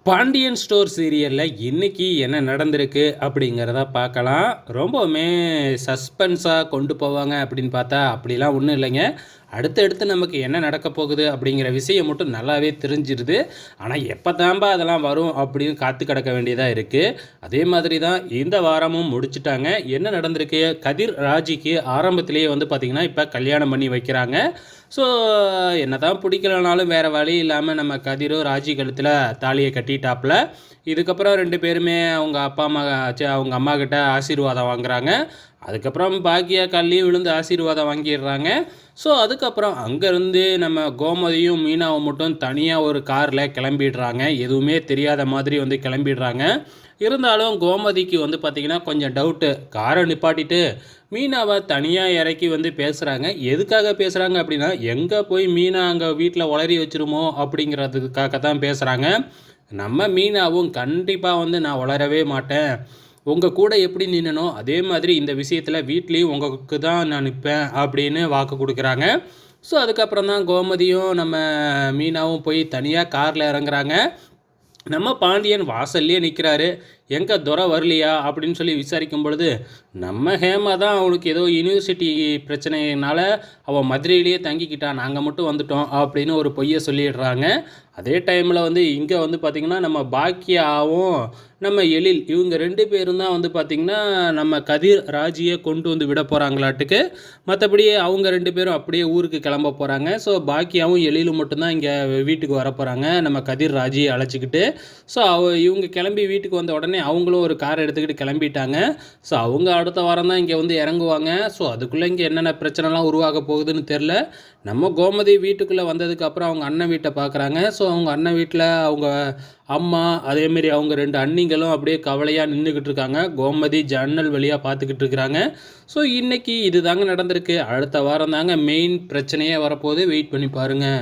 Pandian store சீரியலில் இன்னைக்கு என்ன நடந்திருக்கு அப்படிங்கிறத பார்க்கலாம். ரொம்பவுமே சஸ்பென்ஸாக கொண்டு போவாங்க அப்படின்னு பார்த்தா அப்படிலாம் ஒன்றும் இல்லைங்க. அடுத்தடுத்து நமக்கு என்ன நடக்க போகுது அப்படிங்கிற விஷயம் மட்டும் நல்லாவே தெரிஞ்சிருது. ஆனால் எப்போ தான்பா அதெல்லாம் வரும் அப்படின்னு காத்து கிடக்க வேண்டியதாக இருக்குது. அதே மாதிரி தான் இந்த வாரமும் முடிச்சுட்டாங்க. என்ன நடந்திருக்கு, கதிர் ராஜிக்கு ஆரம்பத்திலேயே வந்து பார்த்திங்கன்னா இப்போ கல்யாணம் பண்ணி வைக்கிறாங்க. ஸோ என்ன தான் பிடிக்கலனாலும் வேறு வழி இல்லாமல் நம்ம கதிரும் ராஜி கழுத்தில் தாலியை கட்டிட்டாப்புல. இதுக்கப்புறம் 2 பேருமே அவங்க அப்பா அம்மா அவங்க அம்மா கிட்ட ஆசீர்வாதம் வாங்குறாங்க. அதுக்கப்புறம் பாக்கியா கல்லையும் விழுந்து ஆசீர்வாதம் வாங்கிடுறாங்க. ஸோ அதுக்கப்புறம் அங்கேருந்து நம்ம கோமதியும் மீனாவும் மட்டும் தனியாக ஒரு காரில் கிளம்பிடுறாங்க. எதுவுமே தெரியாத மாதிரி வந்து கிளம்பிடுறாங்க. இருந்தாலும் கோமதிக்கு வந்து பார்த்திங்கன்னா கொஞ்சம் டவுட்டு. காரை நிப்பாட்டிட்டு மீனாவை தனியாக இறக்கி வந்து பேசுகிறாங்க. எதுக்காக பேசுகிறாங்க அப்படின்னா, எங்கே போய் மீனா அங்கே வீட்டில் உளறி வச்சிருமோ அப்படிங்கிறதுக்காக தான் பேசுகிறாங்க. நம்ம மீனாவும் கண்டிப்பாக வந்து நான் உளரவே மாட்டேன், உங்கள் கூட எப்படி நின்னனோ அதே மாதிரி இந்த விஷயத்தில் வீட்லேயும் உங்களுக்கு தான் நான் நிற்பேன் அப்படின்னு வாக்கு கொடுக்குறாங்க. ஸோ அதுக்கப்புறம் தான் கோமதியும் நம்ம மீனாவும் போய் தனியாக காரில் இறங்குறாங்க. நம்ம பாண்டியன் வாசல்லையே நிற்கிறாரு. எங்கே துரை வரலையா அப்படின்னு சொல்லி விசாரிக்கும் பொழுது, நம்ம ஹேமா தான் அவனுக்கு ஏதோ யூனிவர்சிட்டி பிரச்சனையினால அவன் மதுரையிலேயே தங்கிக்கிட்டான், நாங்கள் மட்டும் வந்துட்டோம் அப்படின்னு ஒரு பொய்யை சொல்லிடுறாங்க. அதே டைமில் வந்து இங்கே வந்து பார்த்திங்கன்னா நம்ம பாக்கியாவும் நம்ம எழில் இவங்க 2 பேரும் தான் வந்து பார்த்திங்கன்னா நம்ம கதிர் ராஜியை கொண்டு வந்து விட போகிறாங்களாட்டுக்கு. மற்றபடி அவங்க 2 பேரும் அப்படியே ஊருக்கு கிளம்ப போகிறாங்க. ஸோ பாக்கியாவும் எழிலும் மட்டும்தான் இங்கே வீட்டுக்கு வர போகிறாங்க நம்ம கதிர் ராஜியை அழைச்சிக்கிட்டு. ஸோ இவங்க கிளம்பி வீட்டுக்கு வந்த உடனே அவங்களும் ஒரு கார் எடுத்துக்கிட்டு கிளம்பிட்டாங்க. ஸோ அவங்க அடுத்த வாரம் தான் இங்கே வந்து இறங்குவாங்க. ஸோ அதுக்குள்ளே இங்கே என்னென்ன பிரச்சனைலாம் உருவாக போகுதுன்னு தெரில. நம்ம கோமதி வீட்டுக்குள்ளே வந்ததுக்கப்புறம் அவங்க அண்ணன் வீட்டை பார்க்குறாங்க. ஸோ அவங்க அண்ணன் வீட்டில் அவங்க அம்மா அதேமாரி அவங்க 2 அண்ணிங்களும் அப்படியே கவலையாக நின்றுக்கிட்டு இருக்காங்க. கோமதி ஜன்னல் வழியாக பார்த்துக்கிட்டு இருக்கிறாங்க. ஸோ இன்றைக்கி இது தாங்க நடந்திருக்கு. அடுத்த வாரம் தாங்க மெயின் பிரச்சனையே வரப்போகுது. வெயிட் பண்ணி பாருங்கள்.